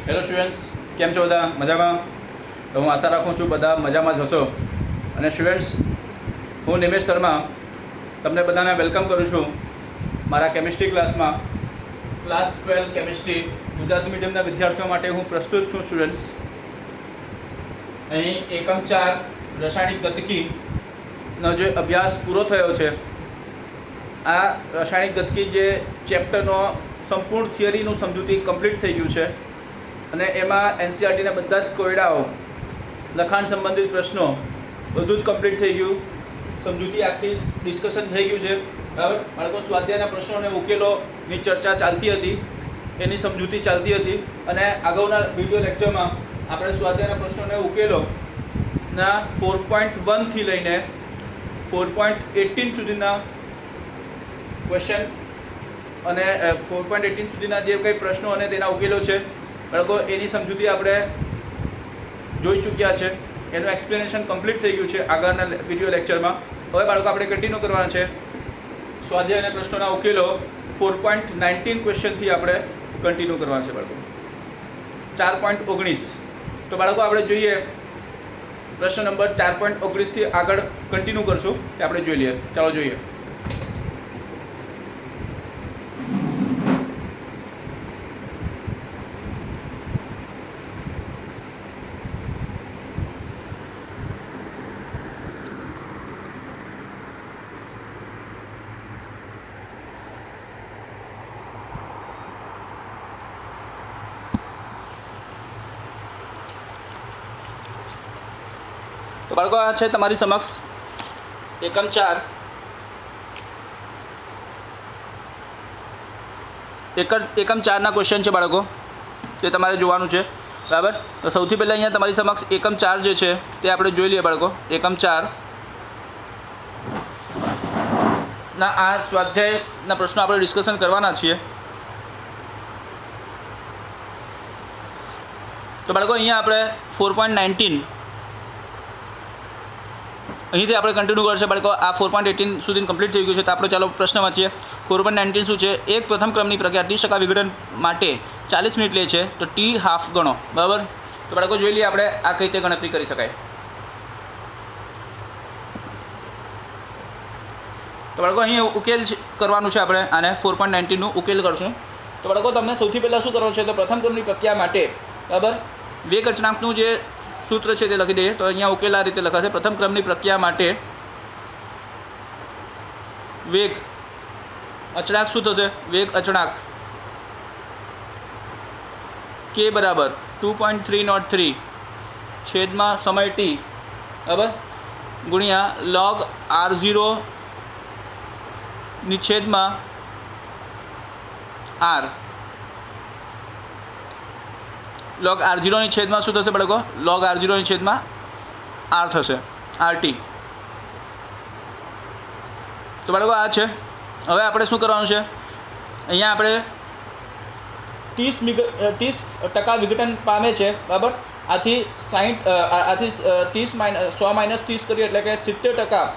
Hello students, કેમ છો બધા? મજામાં? તો હું આશા રાખું છું બધા મજામાં જ હશો. અને સ્ટુડન્ટ્સ, હું નિમેશ શર્મા તમને બધાને વેલકમ કરું છું મારા કેમિસ્ટ્રી ક્લાસમાં. ક્લાસ 12 કેમિસ્ટ્રી ગુજરાતી મીડિયમના વિદ્યાર્થીઓ માટે હું પ્રસ્તુત છું. સ્ટુડન્ટ્સ, અહીં એકમ 4 રાસાયણિક ગતિકીનો જે અભ્યાસ પૂરો થયો છે, આ રાસાયણિક ગતિકી જે ચેપ્ટરનો સંપૂર્ણ થિયરીનું સમજૂતી કમ્પ્લીટ થઈ ગયું છે અને એમાં એનસીઆરટીના બધા જ કોયડાઓ, લખાણ સંબંધિત પ્રશ્નો બધું જ કમ્પ્લીટ થઈ ગયું. સમજૂતી આખી ડિસ્કશન થઈ ગયું છે. બરાબર બાળકો, સ્વાધ્યાયના પ્રશ્નો અને ઉકેલોની ચર્ચા ચાલતી હતી, એની સમજૂતી ચાલતી હતી. અને અગાઉના વિડીયો લેક્ચરમાં આપણે સ્વાધ્યાયના પ્રશ્નો અને ઉકેલોના 4.1 થી લઈને 4.18 સુધીના ક્વેશ્ચન અને 4.18 સુધીના જે કંઈ પ્રશ્નો અને તેના ઉકેલો છે બાળકો, એની સમજૂતી આપણે જોઈ ચૂક્યા છે. એનું એક્સપ્લેનેશન કમ્પ્લીટ થઈ ગયું છે આગળના વિડીયો લેક્ચરમાં. હવે બાળકો આપણે કન્ટિન્યુ કરવાના છે સ્વાધ્યાય અને પ્રશ્નોના ઉકેલો 4.19 ક્વેશ્ચનથી આપણે કન્ટિન્યુ કરવાના છે બાળકો. 4.19 તો બાળકો આપણે જોઈએ પ્રશ્ન નંબર 4.19 થી આગળ કન્ટિન્યુ કરશું તે આપણે જોઈ લઈએ. ચાલો જોઈએ. તો બાળકો, આ છે તમારી સમક્ષ એકમ 4 એકમ 4ના ક્વેશ્ચન છે બાળકો, તે તમારે જોવાનું છે. બરાબર, તો સૌથી પહેલાં અહીંયા તમારી સમક્ષ એકમ 4 જે છે તે આપણે જોઈ લઈએ બાળકો. એકમ 4 ના આ સ્વાધ્યાયના પ્રશ્નો આપણે ડિસ્કશન કરવાના છીએ. તો બાળકો, અહીંયા આપણે 4.19 અહીંથી આપણે કન્ટિન્યુ કરશે બાળકો. આ 4.18 સુધી કમ્પ્લીટ થઈ ગયું છે. તો આપણે ચાલો પ્રશ્ન વાંચીએ. 4.19 શું છે? એક પ્રથમ ક્રમની પ્રક્રિયા 30% વિઘટન માટે 40 મિનિટ લે છે, તો ટી હાફ ગણો. બરાબર, તો બાળકો જોઈ લઈએ આપણે આ કઈ રીતે ગણતરી કરી શકાય. તો બાળકો, અહીં ઉકેલ કરવાનું છે આપણે. આને 4.19નું ઉકેલ કરશું. તો બાળકો, તમને સૌથી પહેલાં શું કરવાનું છે? તો પ્રથમ ક્રમની પ્રક્રિયા માટે બરાબર વેગ અચળાંકનું જે સૂત્ર છે તે લખી દઈએ. તો અહીંયા ઉકેલ આ રીતે લખાશે. પ્રથમ ક્રમની પ્રક્રિયા માટે વેગ અચળાંક શું થશે? વેગ અચળાંક k બરાબર 2.303 છેદમાં સમય t બરાબર ગુણ્યા log r0 ની છેદમાં r. log r0 ની છેદમાં શું થશે બાળકો? log r0 ની છેદમાં r થશે, rt. તો બાળકો આ છે. હવે આપણે શું કરવાનું છે? અહીંયા આપણે 30% વિઘટન પામે છે. બરાબર, આથી 100 - 30 કરીએ એટલે કે 70%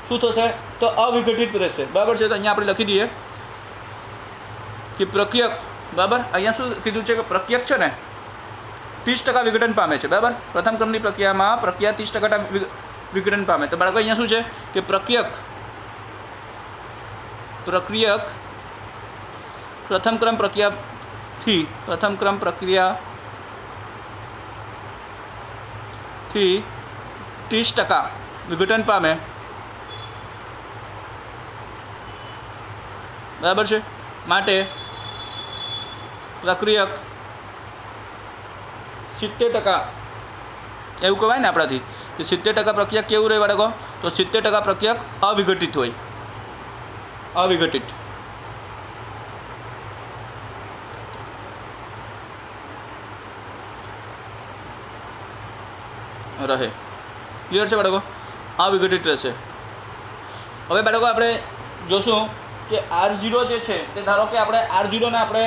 શું થશે? તો અવિઘટિત રહેશે. બરાબર છે. તો અહીંયા આપણે લખી દઈએ કે પ્રક્રિયક, બરાબર અહીંયા શું કીધું છે કે પ્રક્રિયક છે ને 30% વિઘટન પામે છે. બરાબર, પ્રથમ ક્રમની પ્રક્રિયામાં પ્રક્રિયા 30% વિઘટન પામે. તો બાળકો અહીંયા શું છે કે પ્રક્રિયક પ્રથમ ક્રમ પ્રક્રિયાથી 30% વિઘટન પામે. બરાબર છે. માટે પ્રક્રિયક 70% એવું કહેવાય ને આપણાથી કે 70% પ્રક્રિયક કેવું રહે બાળકો? તો 70% પ્રક્રિયક અવિઘટિત હોય, અવિઘટિત. રહે. ક્લિયર છે બાળકો? અવિઘટિત રહેશે. હવે બાળકો આપણે જોશું કે R0 જે છે તે ધારો કે આપણે R0 ને આપણે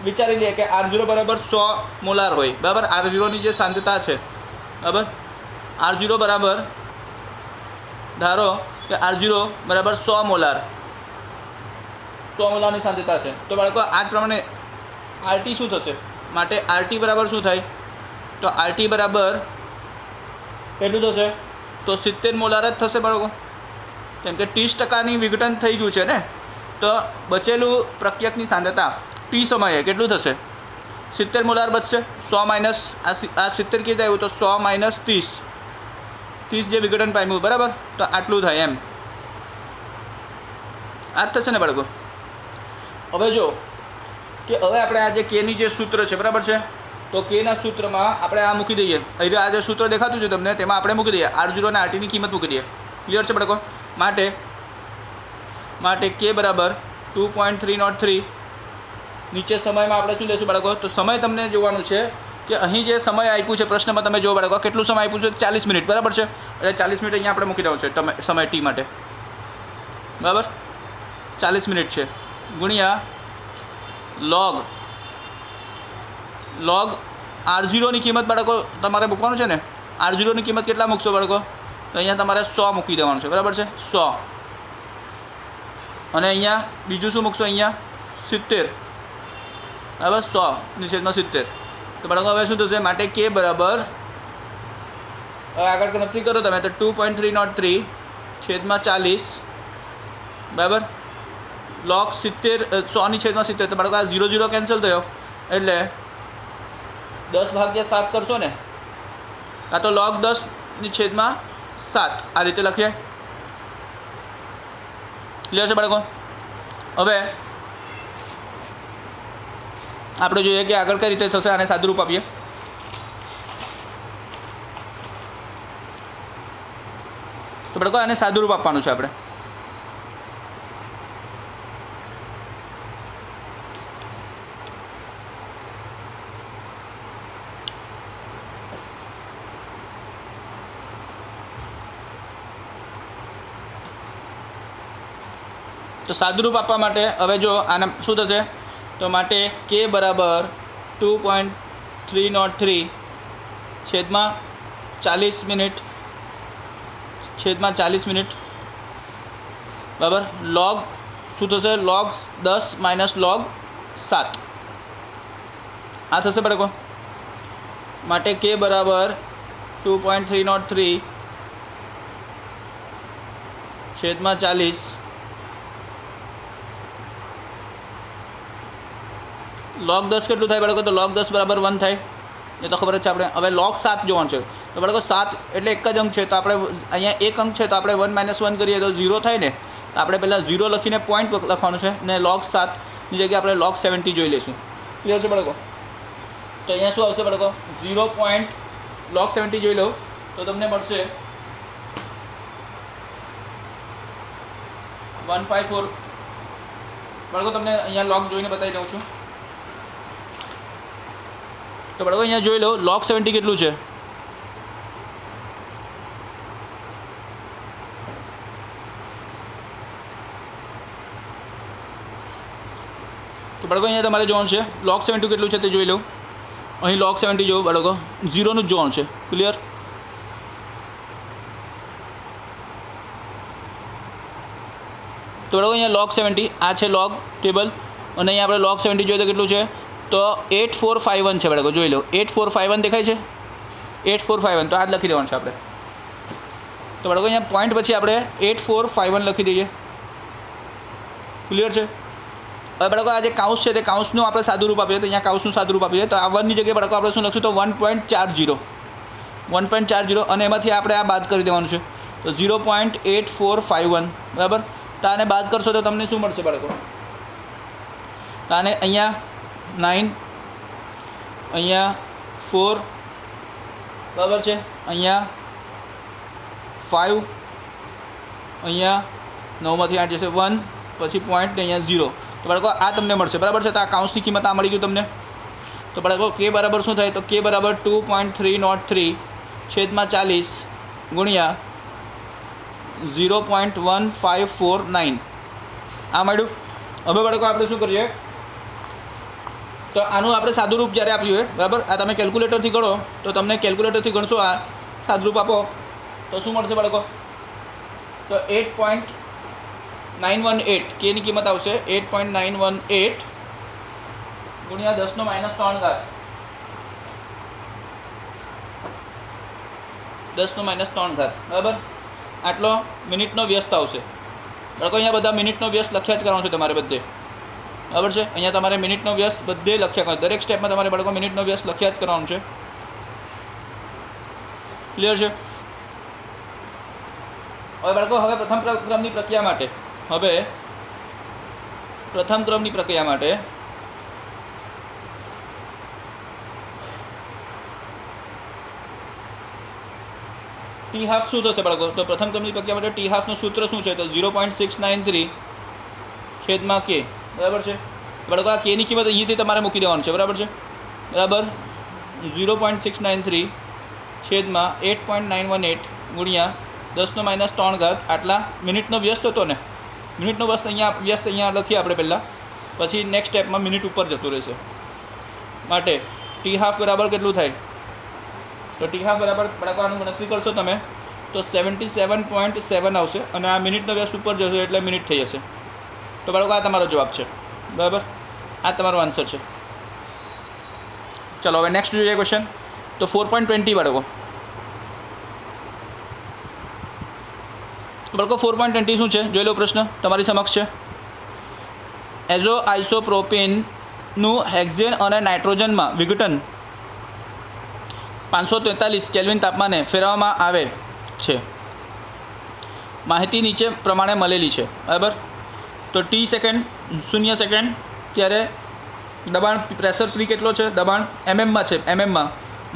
વિચારી લઈએ કે R0 બરાબર 100 મોલાર હોય. બરાબર, R0 ની જે સાંદ્રતા છે, બરાબર R0 બરાબર ધારો કે R0 બરાબર 100 મોલાર 100 મોલારની સાંદ્રતા છે. તો બાળકો આ જ પ્રમાણે RT શું થશે? માટે RT બરાબર શું થાય? તો RT બરાબર કેટલું થશે? તો 70 મોલાર જ થશે બાળકો, કેમ કે 30% વિઘટન થઈ ગયું છે ને. તો બચેલું પ્રક્રિયકની સાંદ્રતા T સમયે કેટલું થશે? 70 મોલાર બચશે. 100 માઇનસ આ 70 કેવી આવ્યું? તો 100 માઇનસ 30 જે વિઘટન પામ્યું, બરાબર. તો આટલું થાય એમ. આ જ થશે ને બાળકો. હવે જો કે હવે આપણે આ જે કેની જે સૂત્ર છે, બરાબર છે, તો કેના સૂત્રમાં આપણે આ મૂકી દઈએ. અહીં આ જે સૂત્ર દેખાતું છે તમને, તેમાં આપણે મૂકી દઈએ R0 અને RTની કિંમત મૂકી દઈએ. ક્લિયર છે બાળકો? માટે કે બરાબર 2.303. નીચે સમયમાં આપણે શું લેશું બાળકો? તો સમય તમને જોવાનું છે કે અહીં જે સમય આપ્યું છે પ્રશ્નમાં, તમે જો બાળકો કેટલું સમય આપ્યું છે? 40 મિનિટ, બરાબર છે. એટલે 40 મિનિટ અહીંયા આપણે મૂકી દેવું છે સમય T માટે, બરાબર. 40 મિનિટ છે ગુણ્યા log R0ની કિંમત બાળકો તમારે મૂકવાનું છે ને. R0ની કિંમત કેટલા મૂકશો બાળકો? તો અહીંયા તમારે 100 મૂકી દેવાનું છે, બરાબર છે. 100. અને અહીંયા બીજું શું મૂકશો? અહીંયા 70, બરાબર. 100/70. તો બાળકો હવે શું થશે? માટે કે બરાબર, હવે આગળ ગણતરી કરો તમે, તો 2.303/40, બરાબર. log 70 100/70. તો બાળકો આ 0 કેન્સલ થયો એટલે 10/7 કરશો ને, આ તો log 10/7 આ રીતે લખીએ. ક્લિયર છે બાળકો? હવે આપણે જોઈએ કે આગળ કઈ રીતે થશે. આને સાદુરૂપ આપીએ. તો બાળકો આને સાદુરૂપ આપવાનું છે આપણે. તો સાદુરૂપ આપવા માટે હવે જો આના શું થશે? તો માટે કે બરાબર 2.303/40 મિનિટ, બરાબર. log શું થશે? log 10 માઇનસ log 7 આ થશે બાળકો. માટે કે બરાબર 2.303/40 log 10 કેટલું થાય બાળકો? તો log 10 બરાબર 1 થાય, એ તો ખબર જ છે આપણે. હવે log 7 જોવાનું છે. તો બાળકો 7 એટલે એક જ અંક છે, તો આપણે અહીંયા એક અંક છે, તો આપણે 1 - 1 કરીએ તો 0 થાય ને. તો આપણે પહેલાં 0 લખીને પોઈન્ટ લખવાનું છે, ને log 7ની જગ્યાએ આપણે log 70 જોઈ લઈશું. ક્લિયર છે બાળકો? તો અહીંયા શું આવશે બાળકો? 0. log 70 જોઈ લો તો તમને મળશે 154. બાળકો તમને અહીંયા log જોઈને બતાવી દઉં છું. તો બાળકો અહીંયા જોઈ લો log 70 કેટલું છે? તો બાળકો અહીંયા તમારે જોવાનું છે log 70 કેટલું છે તે જોઈ લો. અહીં log 70 જોવો બાળકો, 0નું જ જોવાનું છે. ક્લિયર? તો બાળકો અહીંયા log 70 આ છે log ટેબલ, અને અહીંયા આપણે log 70 જોઈએ તો કેટલું છે? તો 8451 છે બાળકો, જોઈ લો. 8451 દેખાય છે? 8451. તો આ જ લખી દેવાનું છે આપણે. તો બાળકો અહીંયા પોઈન્ટ પછી આપણે 8451 લખી દઈએ. ક્લિયર છે? હવે બાળકો આ જે કાઉન્સ છે તે કાઉન્સનું આપણે સાદુરૂપ આપીએ. તો અહીંયા કાઉન્સનું સાદુરૂપ આપીએ તો આ 1ની જગ્યાએ બાળકો આપણે શું લખશું? તો 1.40 અને એમાંથી આપણે આ બાદ કરી દેવાનું છે. તો 0.8451, બરાબર. તો આને બાદ કરશો તો તમને શું મળશે બાળકો? તો આને અહીંયા 9, અહીંયા 4, બરાબર છે, અહીંયા 5, અહીંયા 9માંથી 8 જશે 1, પછી પોઈન્ટ ને અહીંયા 0. તો બાળકો આ તમને મળશે, બરાબર છે. તો આ કાઉન્સની કિંમત આ મળી ગયું તમને. તો બાળકો કે બરાબર શું થાય? તો કે બરાબર 2.303/40 ગુણ્યા 0.1549 આ મળ્યું. હવે બાળકો આપણે શું કરીએ? તો આનું આપણે સાદુરૂપ જ્યારે આપ્યું હોય, બરાબર. આ તમે કેલ્ક્યુલેટરથી ગણો તો તમને કેલ્ક્યુલેટરથી ગણશો, આ સાદુરૂપ આપો તો શું મળશે બાળકો? તો 8.918 કેની કિંમત આવશે 8.918 ગુણ્યા 10⁻³ 10⁻³ બરાબર. આટલો મિનિટનો વ્યસ્ત આવશે. બાળકો અહીંયા બધા મિનિટનો વ્યસ્ત લખ્યા જ કરવાનો છે તમારે બધે, બરાબર છે. અહીંયા તમારે મિનિટનો વ્યસ્ત બધે લખ્યા કરવાનો, દરેક સ્ટેપમાં તમારે બાળકો મિનિટનો વ્યસ્ત લખ્યા જ કરવાનું છે. ક્લિયર છે? હવે બાળકો હવે પ્રથમ ક્રમની પ્રક્રિયા માટે ટી હાફ શું થશે બાળકો? તો પ્રથમ ક્રમની પ્રક્રિયા માટે ટી હાફનું સૂત્ર શું છે? તો 0.693 છેદમાં કે, બરાબર છે. બાળકો આ કેની કિંમત અહીંથી તમારે મૂકી દેવાનું છે, બરાબર છે. બરાબર 0.693 છેદમાં 8.918 ગુણ્યા 10⁻³ આટલા મિનિટનો વ્યસ્ત હતો ને. મિનિટનો વ્યસ્ત અહીંયા લખીએ આપણે પહેલાં, પછી નેક્સ્ટ સ્ટેપમાં મિનિટ ઉપર જતું રહેશે. માટે ટી હાફ બરાબર કેટલું થાય? તો ટી હાફ બરાબર બાળકો આનું ગણતરી કરશો તમે તો 77.7 આવશે, અને આ મિનિટનો વ્યસ્ત ઉપર જશે એટલે મિનિટ થઈ જશે. તો બાળકો આ તમારો જવાબ છે, બરાબર. આ તમારો આન્સર છે. ચલો હવે નેક્સ્ટ જોઈએ ક્વેશ્ચન. તો 4.20 બાળકો 4.20 શું છે જોઈ લો. પ્રશ્ન તમારી સમક્ષ છે. એઝો આઇસોપ્રોપેનનું હેક્ઝેન અને નાઇટ્રોજનમાં વિઘટન 543 કેલ્વિન તાપમાને ફેરવવામાં આવે છે. માહિતી નીચે પ્રમાણે મળેલી છે, બરાબર. તો ટી સેકન્ડ 0 સેકન્ડ ત્યારે દબાણ પ્રેશર પ્રી કેટલો છે? દબાણ એમએમમાં છે, એમએમમાં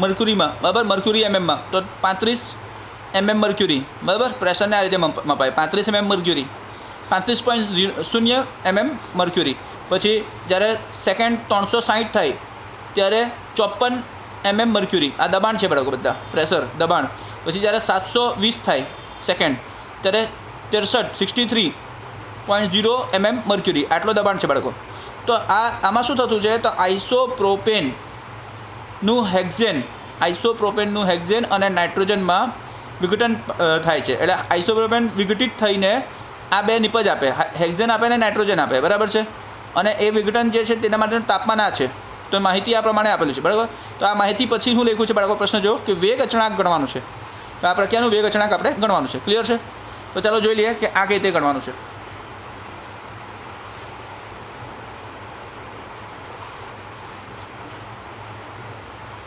મર્ક્યુરીમાં, બરાબર. મર્ક્યુરી એમએમમાં તો 35 mm મર્ક્યુરી, બરાબર. પ્રેશરને આ રીતે મપાય 35 mm મર્ક્યુરી, 35.0 mm મર્ક્યુરી. પછી જ્યારે સેકન્ડ 360 થાય ત્યારે 54 mm મર્ક્યુરી. આ દબાણ છે બાળકો, બધા પ્રેશર દબાણ. પછી જ્યારે 720 થાય સેકન્ડ ત્યારે 63.0 mm મર્ક્યુરી. આટલો દબાણ છે બાળકો. તો આમાં શું થતું છે? તો આઇસોપ્રોપેનનું હેક્ઝેન અને નાઇટ્રોજનમાં વિઘટન થાય છે. એટલે આઇસોપ્રોપેન વિઘટિત થઈને આ બે નિપજ આપે, હેક્ઝેન આપે ને નાઇટ્રોજન આપે, બરાબર છે. અને એ વિઘટન જે છે તેના માટેનું તાપમાન આ છે. તો માહિતી આ પ્રમાણે આપેલું છે, બરાબર. તો આ માહિતી પછી શું લખ્યું છે બાળકો? પ્રશ્ન જો કે વેગ અચળાંક ગણવાનું છે. તો આ પ્રક્રિયાનું વેગ અચળાંક આપણે ગણવાનું છે. ક્લિયર છે? તો ચાલો જોઈ લઈએ કે આ કઈ રીતે ગણવાનું છે.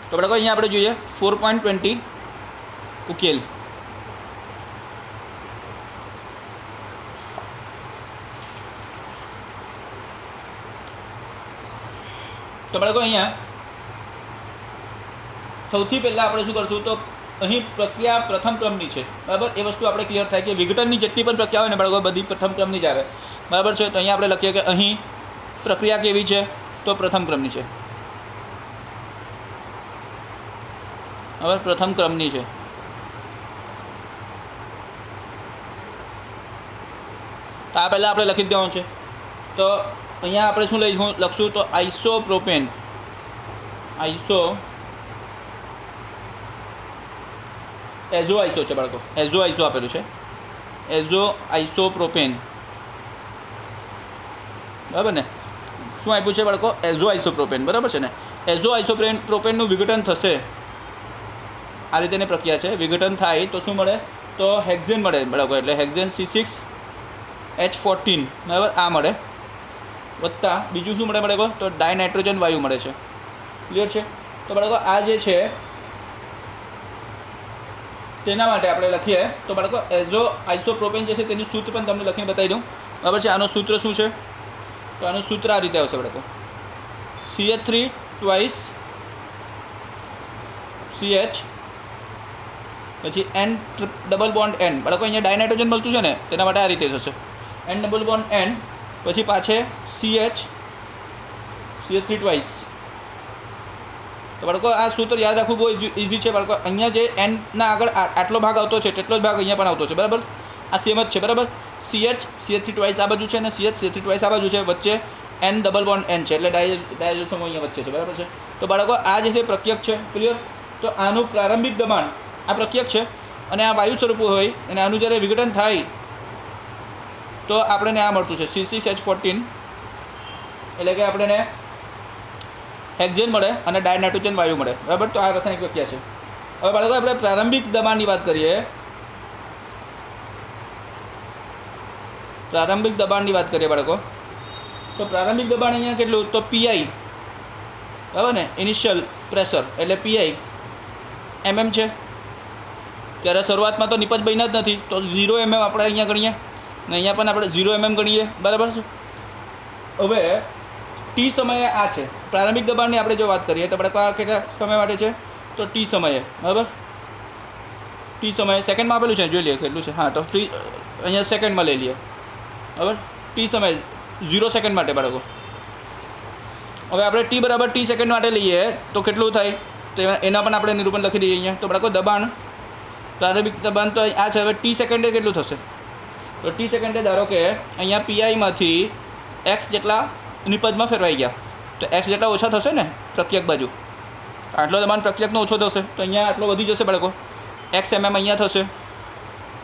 તો બાળકો અહીંયા આપણે જોઈએ 4.20 ઉકેલ. તો બાળકો અહીંયા સૌથી પહેલાં આપણે શું કરશું? તો અહીં પ્રક્રિયા પ્રથમ ક્રમની છે, બરાબર. એ વસ્તુ આપણે ક્લિયર થાય કે વિઘટનની જેટલી પણ પ્રક્રિયા હોય ને બાળકો બધી પ્રથમ ક્રમની જ આવે, બરાબર છે. તો અહીંયા આપણે લખીએ કે અહીં પ્રક્રિયા કેવી છે? તો પ્રથમ ક્રમની છે, હવે પ્રથમ ક્રમની છે. તો આ પહેલાં આપણે લખી જ દેવાનું છે. તો અહીંયા આપણે શું લખશું? તો આઇસોપ્રોપેન એઝો આઇસો છે બાળકો, એઝો આઇસો આપેલું છે. એઝો આઇસોપ્રોપેન, બરાબર ને. શું આપ્યું છે બાળકો? એઝો આઇસોપ્રોપેન, બરાબર છે ને. એઝો આઇસોપ્રોપેનનું વિઘટન થશે. આ રીતેની પ્રક્રિયા છે. વિઘટન થાય તો શું મળે? તો હેક્ઝેન મળે બાળકો. એટલે હેક્ઝેન C6H14, બરાબર, આ મળે. વત્તા બીજું શું મળે બાળકો? તો ડાયનાઇટ્રોજન વાયુ મળે છે. ક્લિયર છે? તો બાળકો આ જે છે તેના માટે આપણે લખીએ તો બાળકો એઝો આઇસોપ્રોપેન જે છે તેનું સૂત્ર પણ તમને લખીને બતાવી દઉં, બરાબર છે. આનું સૂત્ર શું છે? તો આનું સૂત્ર આ રીતે આવશે બાળકો. CH3 ટ્વાઇસ CH પછી N ડબલ બોન્ડ N. બાળકો અહીંયા ડાયનાઇટ્રોજન મળતું છે ને તેના માટે આ રીતે થશે. N ડબલ બોન્ડ N પછી પાછે CH3 ટ્વાઇસ. તો બાળકો આ સૂત્ર યાદ રાખવું બહુ ઇઝી છે બાળકો. અહીંયા જે Nના આગળ આટલો ભાગ આવતો છે તેટલો જ ભાગ અહીંયા પણ આવતો છે, બરાબર. આ સેમ જ છે, બરાબર. CH3 ટ્વાઇસ આ બાજુ છે અને CH3 ટ્વાઇસ આ બાજુ છે. વચ્ચે N ડબલ બોન્ડ N છે એટલે ડાયઝોસોમ અહીંયા વચ્ચે છે, બરાબર છે. તો બાળકો આ જે છે પ્રક્રિયક છે, ક્લિયર. તો આનું પ્રારંભિક દબાણ આ પ્રક્રિયક છે અને આ વાયુ સ્વરૂપ હોય અને આનું જ્યારે વિઘટન થાય તો આપણને આ મળતું છે C6H14, એટલે કે આપણને હેક્ઝેન મળે અને ડાયનાઇટ્રોજન વાયુ મળે, બરાબર. તો આ રાસાયણિક પ્રક્રિયા છે. હવે બાળકો આપણે પ્રારંભિક દબાણની વાત કરીએ. પ્રારંભિક દબાણની વાત કરીએ બાળકો, તો પ્રારંભિક દબાણ અહીંયા કેટલું, તો પીઆઈ, બરાબર ને, ઇનિશિયલ પ્રેશર એટલે પીઆઈ એમએમ છે. ત્યારે શરૂઆતમાં તો નિપજ બન્યા જ નથી, તો 0 mm આપણે અહીંયા ગણીએ ને અહીંયા પણ આપણે 0 mm ગણીએ, બરાબર છે. હવે ટી સમયે આ છે પ્રારંભિક દબાણની આપણે જો વાત કરીએ તો આપણે કેટલા સમય માટે છે, તો ટી સમયે, બરાબર. ટી સમયે સેકન્ડમાં આપેલું છે, જોઈ લઈએ કેટલું છે. હા, તો ટી અહીંયા સેકન્ડમાં લઈ લઈએ, બરાબર. ટી સમય 0 સેકન્ડ માટે બાળકો. હવે આપણે ટી બરાબર ટી સેકન્ડ માટે લઈએ તો કેટલું થાય, તો એના પણ આપણે નિરૂપણ લખી દઈએ અહીંયા. તો બાળકો દબાણ, પ્રારંભિક દબાણ તો આ છે. હવે ટી સેકન્ડે કેટલું થશે, તો ટી સેકન્ડે ધારો કે અહીંયા પીઆઈમાંથી એક્સ જેટલા નિપજમાં ફેરવાઈ ગયા, તો એક્સ જેટલા ઓછા થશે ને પ્રક્રિયક બાજુ, આટલો દબાણ પ્રક્રિયકનો ઓછો થશે, તો અહીંયા આટલો વધી જશે બાળકો. એક્સ એમએમ અહીંયા થશે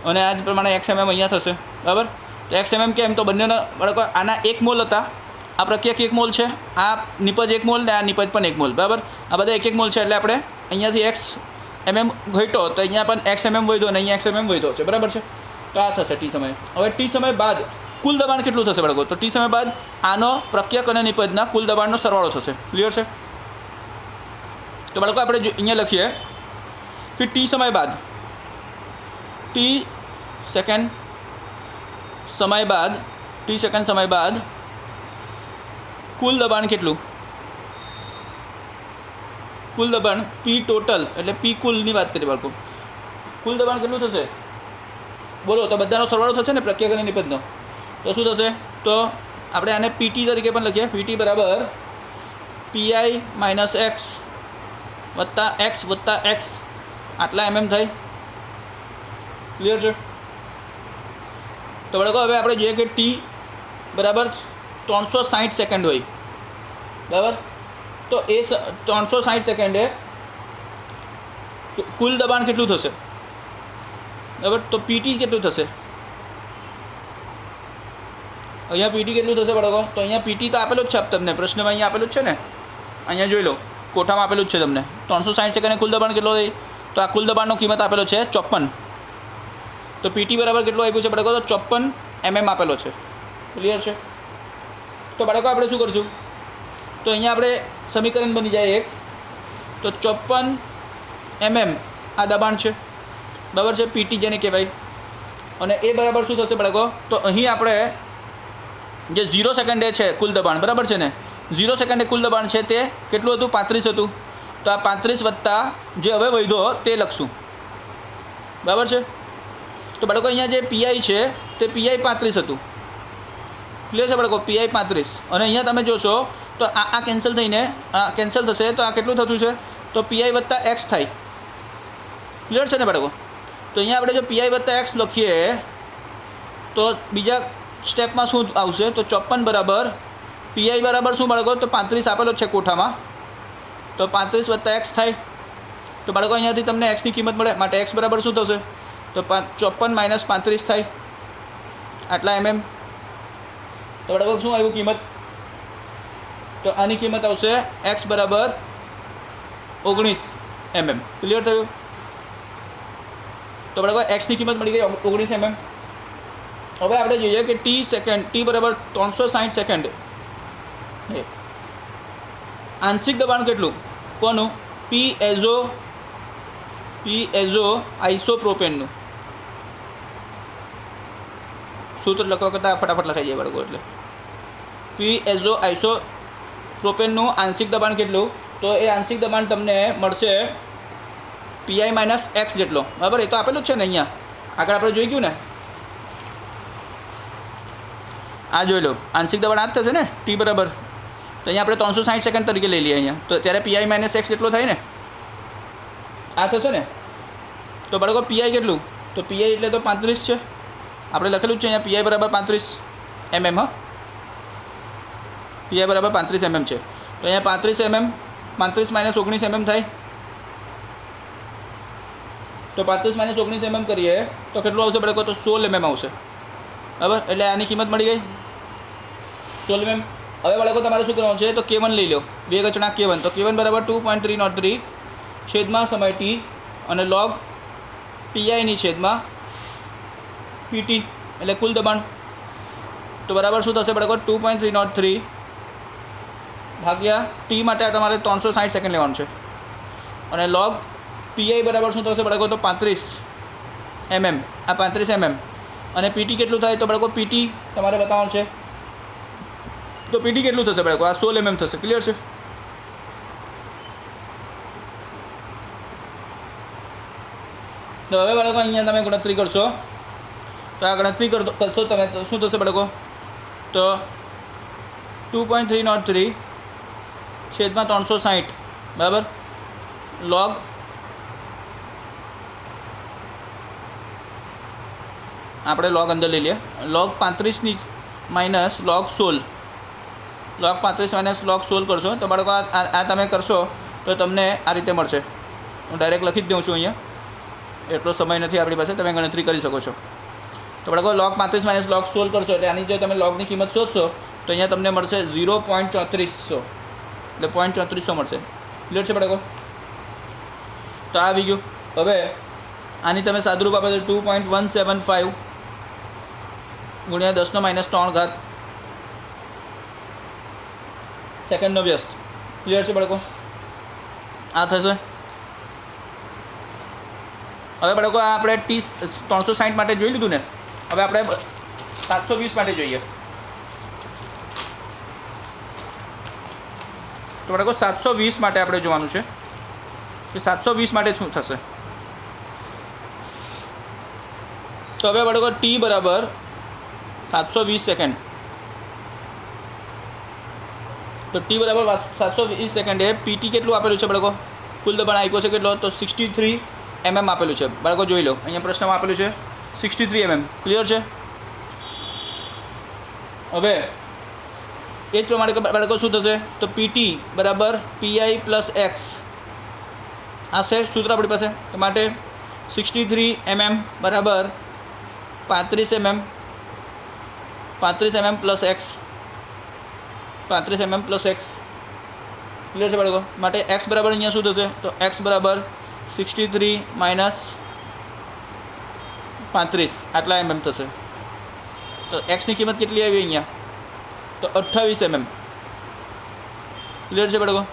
અને આ જ પ્રમાણે એક્સ એમએમ અહીંયા થશે, બરાબર. તો એક્સ એમએમ કેમ, તો બંનેના બાળકો આના 1 મોલ હતા, આ પ્રક્રિયક 1 મોલ છે, આ નિપજ 1 મોલ ને આ નિપજ પણ 1 મોલ, બરાબર. આ બધા 1 મોલ છે એટલે આપણે અહીંયાથી એક્સ એમએમ ઘટ્યો તો અહીંયા પણ એક્સ એમએમ વધ્યો અને અહીંયા એક્સ એમએમ વધ્યો છે, બરાબર છે. તો આ થશે ટી સમય. હવે ટી સમય બાદ કુલ દબાણ કેટલું થશે બાળકો, તો ટી સમય બાદ આનો પ્રક્રિયક અને નિપજના કુલ દબાણનો સરવાળો થશે. ક્લિયર છે. તો બાળકો આપણે અહીંયા લખીએ કે ટી સમય બાદ, ટી સેકન્ડ સમય બાદ, ટી સેકન્ડ સમય બાદ કુલ દબાણ કેટલું, કુલ દબાણ પી ટોટલ એટલે પી કુલની વાત કરીએ બાળકો. કુલ દબાણ કેટલું થશે બોલો, તો બધાનો સરવાળો થશે ને પ્રક્રિયક અને નિપજનો, તો શું થશે, તો આપણે આને પીટી તરીકે પણ લખીએ. પીટી બરાબર પીઆઈ માઇનસ એક્સ વત્તા એક્સ આટલા એમએમ થાય. ક્લિયર છે. તો બાળકો હવે આપણે જોઈએ કે ટી બરાબર 360 સેકન્ડ હોય, બરાબર. તો એ 360 સેકન્ડે કુલ દબાણ કેટલું થશે, બરાબર. તો પીટી કેટલું થશે, અહીંયા પીટી કેટલું થશે બાળકો, તો અહીંયા પીટી તો આપેલું જ છે તમને પ્રશ્નમાં, અહીંયા આપેલું જ છે ને, અહીંયા જોઈ લો કોઠામાં આપેલું જ છે તમને. 360 સેકન્ડે કુલ દબાણ કેટલો થાય, તો આ કુલ દબાણનો કિંમત આપેલો છે 54. તો પીટી બરાબર કેટલું આપ્યું છે બાળકો, તો 54 mm આપેલો છે. ક્લિયર છે. તો બાળકો આપણે શું કરશું, તો અહીંયા આપણે સમીકરણ બની જાય એક, તો 54 mm આ દબાણ છે, બરાબર છે, પીટી જેને કહેવાય. અને એ બરાબર શું થશે બાળકો, તો અહીં આપણે જે 0 સેકન્ડે છે કુલ દબાણ, બરાબર છે ને, 0 સેકન્ડે કુલ દબાણ છે તે કેટલું હતું, 35 હતું. તો આ 35 વત્તા જે હવે વધ્યો તે લખશું, બરાબર છે. તો બાળકો અહીંયા જે પીઆઈ છે તે પીઆઈ 35 હતું. ક્લિયર છે બાળકો, પીઆઈ 35. અને અહીંયા તમે જોશો તો આ કેન્સલ થઈને આ કેન્સલ થશે, તો આ કેટલું થતું છે, તો પીઆઈ વત્તા એક્સ થાય. ક્લિયર છે ને બાળકો. તો અહીંયા આપણે જો પીઆઈ વત્તા એક્સ લખીએ તો બીજા સ્ટેપમાં શું આવશે, તો 54 બરાબર પીઆઈ બરાબર શું બાળકો, તો 35 આપેલો છે કોઠામાં, તો 35 વત્તા એક્સ થાય. તો બાળકો અહીંયાથી તમને એક્સની કિંમત મળે, માટે એક્સ બરાબર શું થશે, તો 54 માઇનસ 35 થાય આટલા એમએમ. તો બાળકો શું આવ્યું કિંમત, તો આની કિંમત આવશે એક્સ બરાબર 19 mm. ક્લિયર થયું. તો બાળકો એક્સની કિંમત મળી ગઈ 19 mm. હવે આપણે જોઈએ કે ટી બરાબર 360 સેકન્ડ આંશિક દબાણ કેટલું, કોનું, પી એઝો આઇસોપ્રોપેનનું. સૂત્ર લખવા કરતાં ફટાફટ લખાઈ જાય બાળકો. એટલે પી એઝો આઇસોપ્રોપેનનું આંશિક દબાણ કેટલું, તો એ આંશિક દબાણ તમને મળશે પીઆઈ માઇનસ એક્સ જેટલો, બરાબર. એ તો આપેલું જ છે ને અહીંયા આગળ આપણે જોઈ ગયું ને, આ જોઈ લો આંશિક દબાણ આ જ થશે ને ટી બરાબર. તો અહીંયા આપણે 360 સેકન્ડ તરીકે લઈ લઈએ અહીંયા, તો ત્યારે પીઆઈ માઇનસ એક્સ જેટલો થાય ને, આ થશે ને. તો બાળકો પીઆઈ કેટલું, તો પીઆઈ એટલે તો 35 છે, આપણે લખેલું જ છે અહીંયા પીઆઈ બરાબર 35 mm. હા, પીઆઈ બરાબર 35 mm છે. તો અહીંયા 35 mm 35 માઇનસ 19 mm થાય. તો 35 માઇનસ 19 mm કરીએ તો કેટલું આવશે બાળકો, તો 16 mm આવશે, બરાબર. એટલે આની કિંમત મળી ગઈ 16 mm. હવે બાળકો તમારે શું કરવાનું છે, તો K1 લઈ લો, 2 ગચણા K1. તો K1 બરાબર 2.303 છેદમાં સમય T અને log પીઆઈની છેદમાં પીટી એટલે કુલ દબાણ. તો બરાબર શું થશે બાળકો? 2.303 ભાગ્યા ટી માટે તમારે 360 સેકન્ડ લેવાનું છે અને log પીઆઈ બરાબર શું થશે બાળકો? તો 35 mm. આ 35 mm અને પીટી કેટલું થાય? તો બાળકો પીટી તમારે બતાવવાનું છે. તો પીટી કેટલું થશે બાળકો? આ 16 mm થશે. ક્લિયર છે? તો હવે બાળકો અહીંયા તમે ગણતરી કરશો તો આ ગણતરી કરશો તમે તો શું થશે બાળકો? તો 2.303 છેદમાં 360 બરાબર log આપણે log અંદર લઈ લઈએ. log 35 minus log 16 log 35 minus log 16 કરશો તો બાળકો આ તમે કરશો તો તમને આ રીતે મળશે. હું ડાયરેક્ટ લખી જ દઉં છું અહીંયા, એટલો સમય નથી આપણી પાસે, તમે ગણતરી કરી શકો છો. તો બાળકો log 35 માઇનસ log 16 કરશો એટલે આની જો તમે logની કિંમત શોધશો તો અહીંયા તમને મળશે 0.3400 એટલે 0.3400 મળશે. ક્લિયર છે બાળકો? તો આ આવી ગયું. હવે આની તમે સાદુરૂપ આપો તો 2.175 ગુણ્યા 10⁻³ સેકન્ડનો વ્યસ્ત. ક્લિયર છે બાળકો? આ થશે. હવે બાળકો આ આપણે 360 માટે જોઈ લીધું ને, હવે આપણે 720 માટે જોઈએ. તો બાળકો 720 માટે આપણે જોવાનું છે કે 720 માટે શું થશે. તો હવે બાળકો ટી બરાબર 720 સેકન્ડ. તો ટી બરાબર 720 સેકન્ડે પીટી કેટલું આપેલું છે બાળકો? કુલ દબાણ આપ્યો છે કેટલો? તો 63 mm આપેલું છે બાળકો. જોઈ લો અહીંયા પ્રશ્નમાં આપેલું છે 63 mm. ક્લિયર છે? હવે એ જ પ્રમાણે બાળકો શું થશે? તો પીટી બરાબર પીઆઈ પ્લસ એક્સ આ છે સૂત્ર આપણી પાસે. તો માટે 63 mm બરાબર 35 mm plus x 35 mm plus x. Clear છે બાળકો? માટે એક્સ બરાબર અહીંયા શું થશે? તો એક્સ બરાબર 63 માઇનસ 35 આટલા mm થશે. તો એક્સની કિંમત કેટલી આવી અહીંયા? તો 28 mm. ક્લિયર છે બાળકો?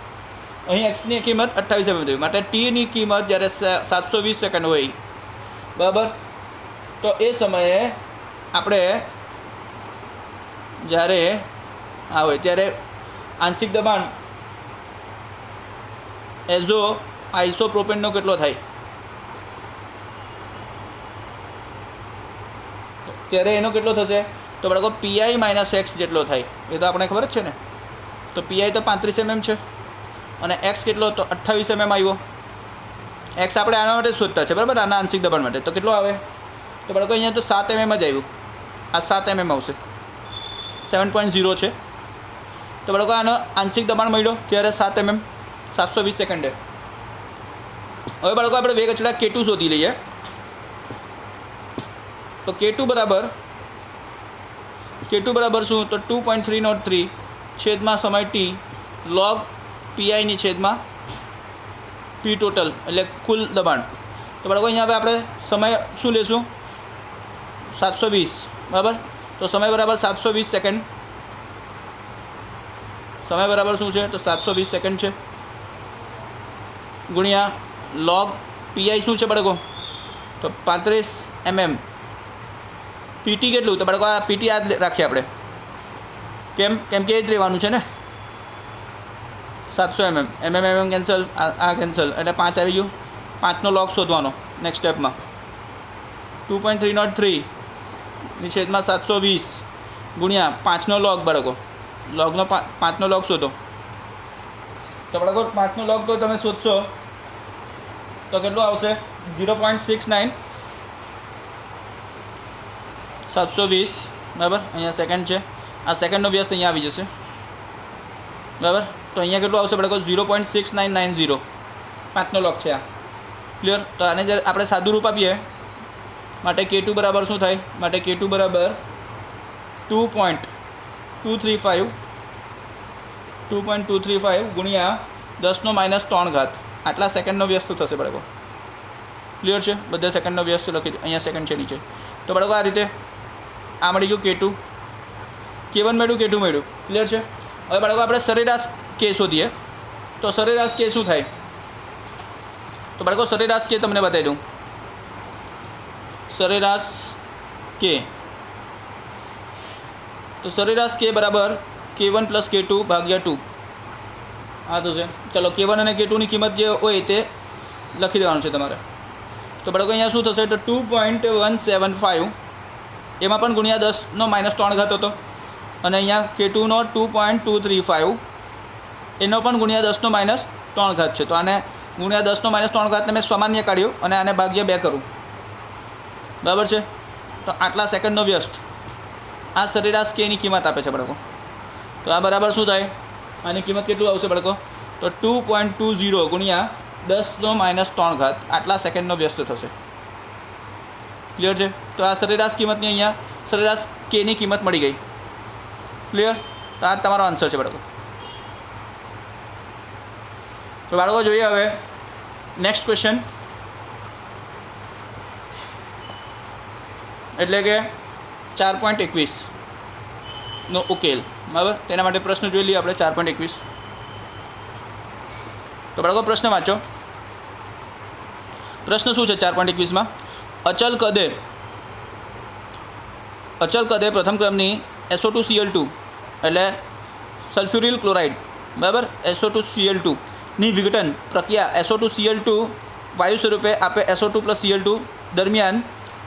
અહીં એક્સની કિંમત 28 mm થઈ. માટે ટીની કિંમત જ્યારે 720 સેકન્ડ હોય બરાબર, તો એ સમયે આપણે જ્યારે આ હોય ત્યારે આંશિક દબાણ એઝો આઇસોપ્રોપેનનો કેટલો થાય? ત્યારે એનો કેટલો થશે? તો બાળકો પીઆઈ માઇનસ એક્સ જેટલો થાય. એ તો આપણે ખબર જ છે ને. તો પીઆઈ તો 35 mm છે અને એક્સ કેટલો? તો 28 mm આવ્યો. એક્સ આપણે આના માટે શોધતા છે બરાબર, આના આંશિક દબાણ માટે. તો કેટલો આવે? તો બાળકો અહીંયા તો 7 mm જ આવ્યું. આ 7 mm આવશે. 7.0 છે. તો બાળકો આનો આંશિક દબાણ મળ્યો ત્યારે 7 mm 720 સેકન્ડે. હવે બાળકો આપણે વેગ અચળાંક K2 શોધી લઈએ. તો K2 બરાબર શું? તો 2.303 છેદમાં સમય t log પીઆઈની છેદમાં પી ટોટલ એટલે કુલ દબાણ. તો બાળકો અહીંયા હવે આપણે સમય શું લેશું? 720 બરાબર. તો સમય બરાબર 720 સેકન્ડ. સમય બરાબર શું છે? તો 720 સેકન્ડ છે ગુણ્યા log પીઆઈ શું છે બાળકો? તો 35 mm. પીટી કેટલું? તો બાળકો આ પીટી આ જ રાખીએ આપણે. કેમ કે એ જ રહેવાનું છે ને. 700 mm કેન્સલ, આ કેન્સલ એટલે 5 આવી ગયું. 5નો log શોધવાનો નેક્સ્ટ સ્ટેપમાં. 2.303 ની છેદમાં 720 ગુણ્યા 5નો log બાળકો. logનો 5નો log શોધો. તો બાળકો 5નો log તો તમે શોધશો તો કેટલું આવશે? 0.69 720 બરાબર. અહીંયા સેકન્ડ છે, આ સેકન્ડનો વ્યસ્ત અહીંયા આવી જશે બરાબર. તો અહીંયા કેટલું આવશે બાળકો? 0.6990 5નો log છે આ. ક્લિયર? તો આને જ્યારે આપણે સાદું રૂપ આપીએ માટે K2 બરાબર શું થાય? માટે K2 બરાબર 2.235 ગુણ્યા 10⁻³ આટલા સેકન્ડનો વ્યસ્ત થશે બાળકો. ક્લિયર છે? બધા સેકન્ડનો વ્યસ્ત લખી અહીંયા સેકન્ડ છે નીચે. તો બાળકો આ રીતે આ મળી ગયું K2, K1 મળ્યું, K2 મળ્યું. ક્લિયર છે? હવે બાળકો આપણે સરેરાશ K શોધીએ. તો સરેરાશ K શું થાય? તો બાળકો સરેરાશ K તમને બતાવી દઉં. સરેરાશ K, તો સરેરાશ K બરાબર K1 + K2 ભાગ્યા 2. આ તો છે. ચલો K1 અને K2ની કિંમત જે હોય તે લખી દેવાનું છે તમારે. તો બાળકો અહીંયા શું થશે? તો 2.175, એમાં પણ ગુણ્યા 10 - 3 ઘાત હતો, અને અહીંયા K2નો 2.235, એનો પણ ગુણ્યા 10 - 3 ઘાત છે. તો આને ગુણ્યા 10 - 3 ઘાતને મેં સામાન્ય કાઢ્યું અને આને ભાગ્યા 2 કરું. બરાબર છે? તો આટલા સેકન્ડનો વ્યસ્ત આ સરેરાશ Kની કિંમત આપે છે બાળકો. તો આ બરાબર શું થાય? આની કિંમત કેટલું આવશે બાળકો? તો 2.20 ગુણ્યા 10 - 3 ઘાત આટલા સેકન્ડનો વ્યસ્ત થશે. ક્લિયર છે? તો આ સરેરાશ કિંમતની અહીંયા સરેરાશ Kની કિંમત મળી ગઈ. ક્લિયર? તો આ તમારો આન્સર છે બાળકો. તો બાળકો જોઈએ હવે નેક્સ્ટ ક્વેશ્ચન, એટલે કે 4.21નો ઉકેલ. બરાબર? તેના માટે પ્રશ્ન જોઈ લઈએ આપણે. 4.21. તો બાળકો પ્રશ્ન વાંચો. પ્રશ્ન શું છે 4.21માં? અચલ કદે પ્રથમ ક્રમની SO2Cl2 એટલે સલ્ફ્યુરિલ ક્લોરાઇડ, બરાબર, SO2Cl2 ની વિઘટન પ્રક્રિયા SO2Cl2 વાયુ સ્વરૂપે આપે SO2 + Cl2 દરમિયાન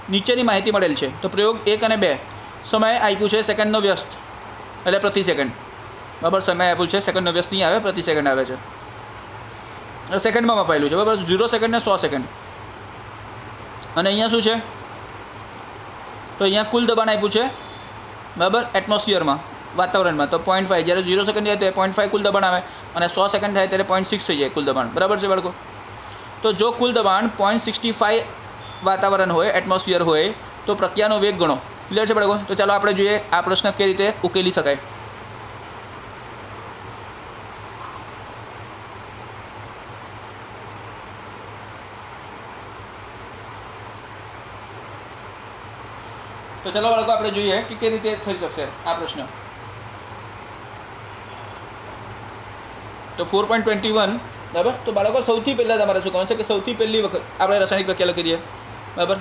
નીચેની માહિતી મળેલ છે. તો પ્રયોગ 1 અને 2 સમય આપ્યું છે સેકન્ડનો વ્યસ્ત, એટલે પ્રતિ સેકન્ડ. બરાબર? સમય આપ્યું છે સેકન્ડનો વ્યસ્ત નહીં આવે, પ્રતિ સેકન્ડ આવે છે. સેકન્ડમાં મપાયેલું છે. બરાબર? 0 સેકન્ડ ને 100 સેકન્ડ. અને અહીંયા શું છે? તો અહીંયા કુલ દબાણ આપ્યું છે, બરાબર, એટમોસ્ફિયરમાં, વાતાવરણમાં. તો 0.5, જ્યારે 0 સેકન્ડ જાય તો 0.5 કુલ દબાણ આવે, અને 100 સેકન્ડ થાય ત્યારે 0.6 થઈ જાય કુલ દબાણ. બરાબર છે બાળકો? તો જો કુલ દબાણ 0.65 વાતાવરણ હોય, એટમોસ્ફિયર હોય, તો પ્રક્રિયાનો વેગ ગણો. ક્લિયર છે બાળકો? તો ચાલો આપણે જોઈએ આ પ્રશ્ન કઈ રીતે ઉકેલી શકાય. તો ચાલો બાળકો આપણે જોઈએ કે કઈ રીતે થઈ શકશે આ પ્રશ્ન. તો 4.21, બરાબર. તો બાળકો સૌથી પહેલાં તમારે શું કરવાનું છે કે સૌથી પહેલી વખત આપણે રાસાયણિક પ્રક્રિયા લખી દઈએ. બરાબર?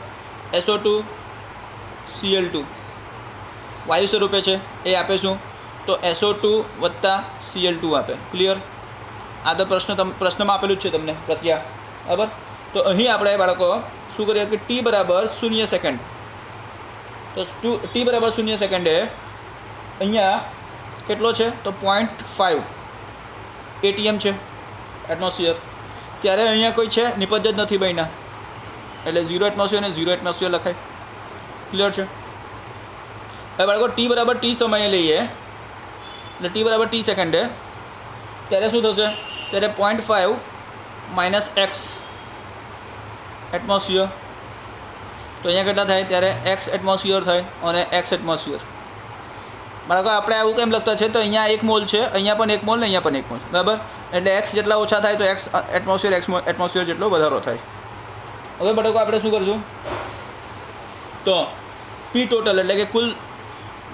SO2Cl2 વાયુ સ્વરૂપે છે, એ આપે શું? તો SO2 + Cl2 આપે. ક્લિયર? આ તો પ્રશ્નમાં આપેલું જ છે તમને પ્રક્રિયા. બરાબર? તો અહીં આપણે બાળકો શું કરીએ કે T બરાબર 0 સેકન્ડ. તો T બરાબર 0 સેકન્ડે અહીંયા કેટલો છે? તો 0.5 ATM છે એટમોસ્ફિયર. ત્યારે અહીંયા કોઈ છે નિપજ જ નથી બન્યા, એટલે 0 એટમોસ્ફિયર ને 0 એટમોસ્ફિયર લખાય. ક્લિયર છે? હવે બાળકો T બરાબર T સમયે લઈએ, એટલે T બરાબર T સેકન્ડે, ત્યારે શું થશે? ત્યારે 0.5 - x એટમોસ્ફિયર. તો અહીંયા કેટલા થાય? ત્યારે x એટમોસ્ફિયર થાય અને x એટમોસ્ફિયર. બાળકો આપણે આવું કેમ લખતા છે? તો અહીંયા 1 મોલ છે, અહીંયા પણ 1 મોલ ને અહીંયા પણ 1 મોલ. બરાબર? એટલે x જેટલા ઓછા થાય તો x એટમોસ્ફિયર જેટલો વધારો થાય. હવે બાળકો આપણે શું કરશું? તો P ટોટલ એટલે કે કુલ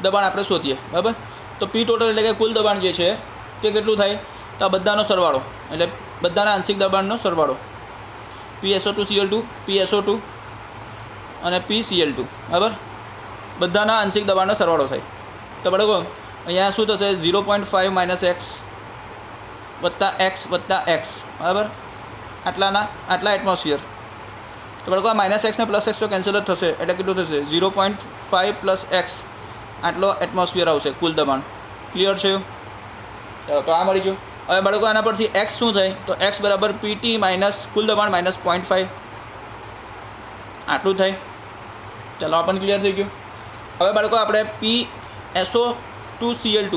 દબાણ આપણે શોધીએ. બરાબર? તો P ટોટલ એટલે કે કુલ દબાણ જે છે તે કેટલું થાય? તો આ બધાનો સરવાળો, એટલે બધાના આંશિક દબાણનો સરવાળો. PSO2Cl2, PSO2 અને PCl2. બરાબર? બધાના આંશિક દબાણનો સરવાળો થાય. તો બાળકો અહીંયા શું થશે? 0.5 - x + x + x. બરાબર? આટલા એટમોસ્ફિયર. તો બાળકો આ -x ને +x તો કેન્સલ જ થશે, એટલે કેટલું થશે? 0.5 + x આટલો એટમોસ્ફિયર આવશે કુલ દબાણ. ક્લિયર છે? ચાલો, તો આ મળી ગયું. હવે બાળકો આના પરથી x શું થાય? તો x બરાબર PT - કુલ દબાણ -0.5 આટલું થાય. ચાલો, આ પણ ક્લિયર થઈ ગયું. હવે બાળકો આપણે PSO2Cl2,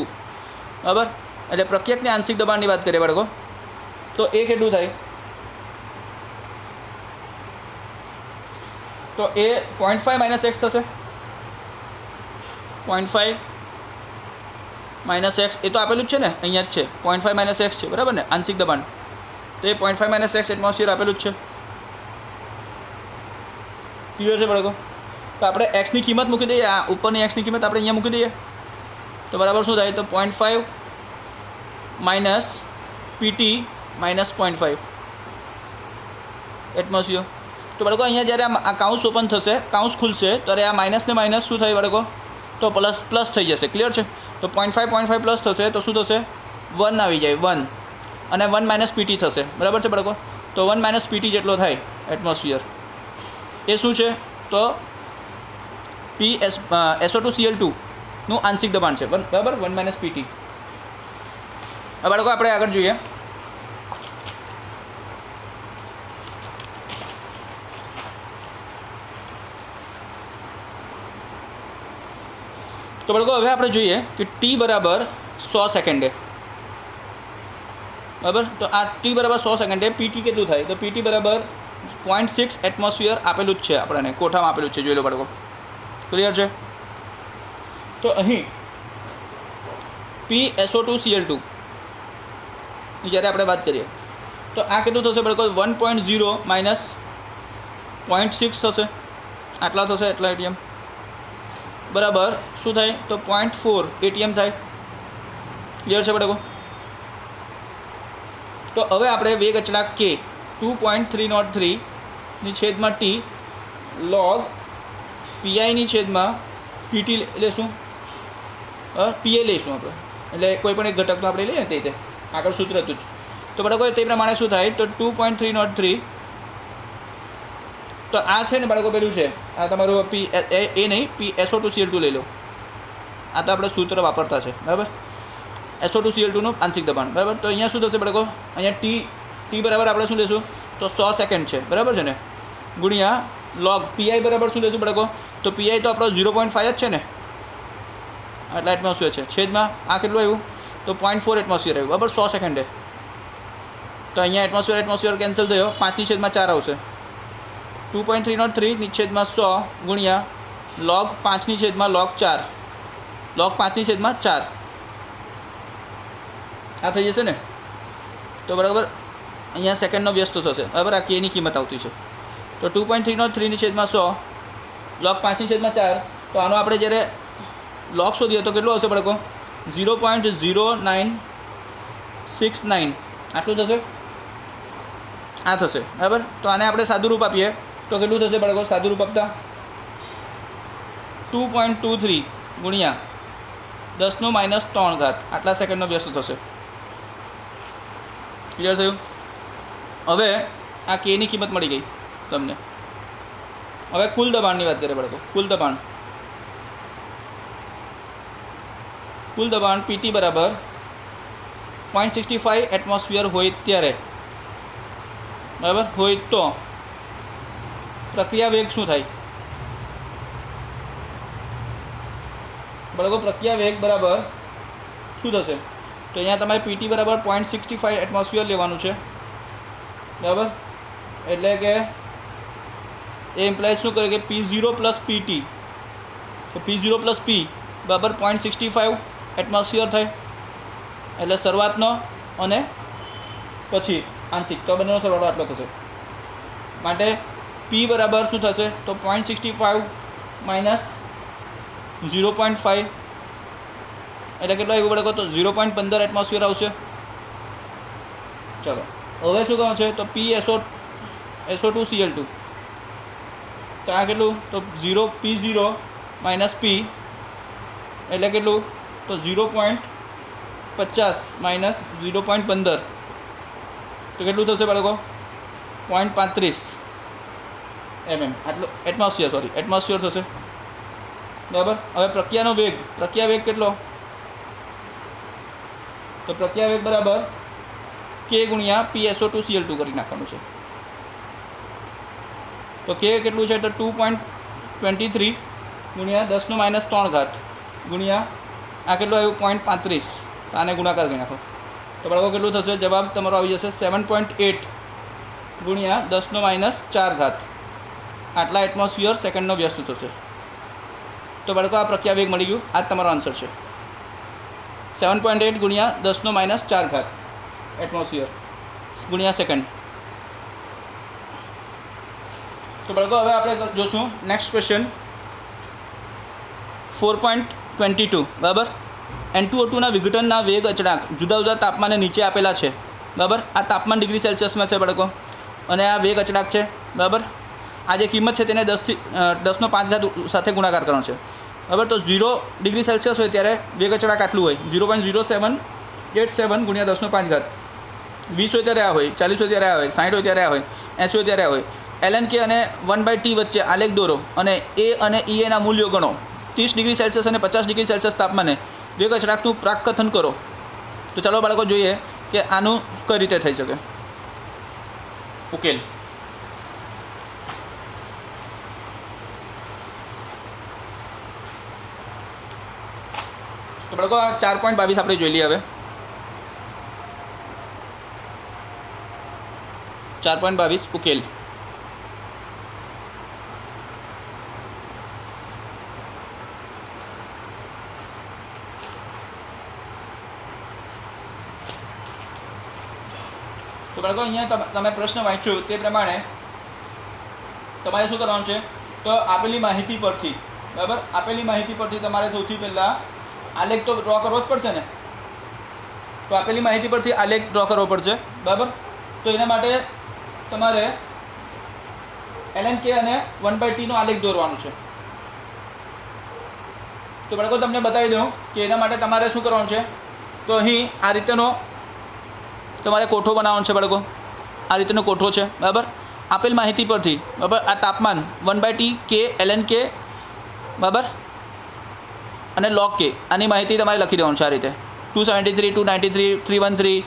બરાબર, એટલે પ્રક્રિયકની આંશિક દબાણની વાત કરીએ બાળકો, તો એ કેટલું થાય? તો એ 0.5 - x થશે. 0.5 - x એ તો આપેલું જ છે ને, અહીંયા જ છે. 0.5 - x છે, બરાબર ને, આંશિક દબાણ. તો એ 0.5 - x એટમોસ્ફિયર આપેલું જ છે. ક્લિયર છે બાળકો? તો આપણે એક્સની કિંમત મૂકી દઈએ, આ ઉપરની એક્સની કિંમત આપણે અહીંયા મૂકી દઈએ તો બરાબર શું થાય? તો 0.5 માઇનસ પીટી માઇનસ 0.5 એટમોસ્ફિયર. તો બાળકો અહીંયા જ્યારે આ કાઉન્સ ઓપન થશે, કાઉન્સ ખુલશે ત્યારે આ માઇનસ ને માઇનસ શું થાય બાળકો? તો પ્લસ થઈ જશે. ક્લિયર છે? તો 0.5 પ્લસ થશે તો શું થશે? 1 આવી જાય, 1 અને 1 માઇનસ પીટી થશે. બરાબર છે બાળકો? તો 1 માઇનસ પીટી જેટલો થાય એટમોસ્ફિયર. એ શું છે? તો SO2Cl2 નું આંશિક દબાણ છે. બરાબર? 1 માઇનસ પીટી. હવે બાળકો આપણે આગળ જોઈએ. તો બાળકો હવે આપણે જોઈએ કે ટી બરાબર 100 સેકન્ડે. બરાબર? તો આ ટી બરાબર 100 સેકન્ડે પીટી કેટલું થાય? તો પીટી બરાબર 0.6 એટમોસ્ફિયર આપેલું જ છે, આપણને કોઠામાં આપેલું જ છે. જોઈ લો બાળકો. ક્લિયર છે? તો અહીં PSO2Cl2 ની જ્યારે આપણે વાત કરીએ તો આ કેટલું થશે બાળકો? 1.0 માઇનસ 0.6 થશે. આટલા થશે, એટલા એટીએમ. બરાબર શું થાય? તો 0.4 એટીએમ થાય. ક્લિયર છે બાળકો? તો હવે આપણે વેગ અચળાંક કે 2.303 ની છેદમાં ટી લોગ પીઆઈની છેદમાં પીટી લેશું, પીએ લઈશું આપણે. એટલે કોઈ પણ એક ઘટકનું આપણે લઈએ ને તે રીતે આગળ સૂત્ર હતું જ. તો બાળકો તે પ્રમાણે શું થાય? તો 2.303. તો આ છે ને બાળકો પેલું છે આ તમારું એ નહીં, PSO2Cl2 લઈ લો. આ તો આપણે સૂત્ર વાપરતા છે. બરાબર? SO2Cl2 નું આંશિક દબાણ. બરાબર? તો અહીંયા શું થશે બાળકો? અહીંયા ટી બરાબર આપણે શું લેશું? તો 100 સેકન્ડ છે. બરાબર છે ને? ગુણ્યા લોગ પીઆઈ બરાબર શું લેશું બાળકો? તો પીઆઈ તો આપણો 0.5 જ છે ને, આટલા એટમોસ્ફિયર છે. છેદમાં આ કેટલું આવ્યું? તો 0.4 એટમોસ્ફિયર આવ્યું. બરાબર? 100 સેકન્ડે. તો અહીંયા એટમોસ્ફિયર કેન્સલ થયો. 5/4 આવશે. 2.303 ની છેદમાં 100 ગુણ્યા લોગ 5/4 લોગ 5/4 આ થઈ જશે ને? તો બરાબર અહીંયા સેકન્ડનો વ્યસ્ત થશે. બરાબર? આ કેની કિંમત આવતી છે. તો 2.303 ની છેદમાં 100 લોગ 5/4. તો આનો આપણે જ્યારે લોગ શોધીએ તો કેટલું હશે બાળકો? 0.0969 આટલું થશે. આ થશે. બરાબર? તો આને આપણે સાદું રૂપ આપીએ તો કેટલું થશે બાળકો? સાદું રૂપ આપતા 2.23 ગુણ્યા 10⁻³ આટલા સેકન્ડનો વ્યસ્ત થશે. ક્લિયર થયું? હવે આ કેની કિંમત મળી ગઈ તમને. હવે કુલ દબાણની વાત કરીએ બાળકો. કુલ દબાણ પીટી બરાબર 0.65 એટમોસ્ફિયર હોય ત્યારે, બરાબર હોય તો પ્રક્રિયા વેગ શું થાય બાળકો? પ્રક્રિયા વેગ બરાબર શું થશે? તો અહીંયા તમારે પીટી બરાબર 0.65 એટમોસ્ફિયર લેવાનું છે. બરાબર? એટલે કે એ ઇમ્પ્લાઇઝ શું કરે કે P0 પ્લસ પીટી, તો P0 પ્લસ પી બરાબર 0.65 એટમોસ્ફિયર થાય. એટલે શરૂઆતનો અને પછી આંશિક, તો બંનેનો સરવાળો આટલો થશે. માટે પી બરાબર શું થશે? તો 0.65 માઇનસ 0.5 એટલે કેટલો આવ્યું બાળકો? તો 0.15 એટમોસ્ફિયર આવશે. ચલો હવે શું કહું છે? તો PSO2Cl2. તો આ કેટલું? તો P0 માઇનસ પી એટલે કેટલું? તો 0.50 માઇનસ 0.15 તો કેટલું થશે બાળકો? 0.35 આટલું એટમોસ્ફિયર થશે. બરાબર? હવે પ્રક્રિયા વેગ કેટલો? તો પ્રક્રિયા વેગ બરાબર કે ગુણ્યા PSO2Cl2 કરી નાખવાનું છે. તો કે કેટલું છે? તો 2.23 ગુણ્યા 10⁻³ ગુણ્યા આ કેટલું આવ્યું? 0.35. તો આને ગુણાકાર કરી નાખો તો બાળકો કેટલું થશે? જવાબ તમારો આવી જશે 7.8 ગુણ્યા 10⁻⁴ આટલા એટમોસ્ફિયર સેકન્ડનો વ્યસ્ત થશે. તો બાળકો આ પ્રક્રિયા વેગ મળી ગયું. આ જ તમારો આન્સર છે. 7.8 ગુણ્યા 10⁻⁴ એટમોસ્ફિયર ગુણ્યા સેકન્ડ. તો તો બાળકો હવે આપણે જોશું નેક્સ્ટ ક્વેશ્ચન 4.22 બરાબર. N2O2ના વિઘટનના વેગ અચળાંક જુદા જુદા તાપમાને નીચે આપેલા છે બરાબર. આ તાપમાન ડિગ્રી સેલ્સિયસમાં છે બાળકો અને આ વેગ અચળાંક છે બરાબર. આ જે કિંમત છે તેને 10⁵ સાથે ગુણાકાર કરવાનો છે બરાબર. તો 0 ડિગ્રી સેલ્સિયસ હોય ત્યારે વેગ અચળાંક આટલું હોય 0.0787 ગુણ્યા 10⁵. 20 હોય ત્યારે આ હોય, 40 હોય ત્યારે આ હોય, 60 હોય ત્યારે આ હોય, 80 હોય ત્યારે આ હોય. LNK અને 1/T વચ્ચે આલેખ દોરો અને A અને EAના મૂલ્યો ગણો. 30 ડિગ્રી સેલ્સિયસ અને 50 ડિગ્રી સેલ્સિયસ તાપમાને વેગ અચળાંકનું પ્રાકકથન કરો. તો ચાલો બાળકો જોઈએ કે આનું કઈ રીતે થઈ શકે. ઉકેલ. તો બાળકો આ 4.22 આપણે જોઈ લઈએ હવે. 4.22 ઉકેલ. તો બાળકો અહીંયા તમે પ્રશ્ન વાંચ્યો તે પ્રમાણે તમારે શું કરવાનું છે, તો આપેલી માહિતી પરથી બરાબર, આપેલી માહિતી પરથી તમારે સૌથી પહેલાં આલેખ તો ડ્રો કરવો જ પડશે ને. તો આપેલી માહિતી પરથી આલેખ ડ્રો કરવો પડશે બરાબર. તો એના માટે તમારે LNK અને 1/Tનો આલેખ દોરવાનું છે. તો બાળકો તમને બતાવી દઉં કે એના માટે તમારે શું કરવાનું છે. તો અહીં આ રીતેનો તમારે કોઠો બનાવવાનો છે બાળકો. આ રીતેનો કોઠો છે બરાબર. આપેલ માહિતી પરથી બરાબર આ તાપમાન 1/T K LNK બરાબર અને log K આની માહિતી તમારે લખી દેવાનું છે આ રીતે. 273, 293, 313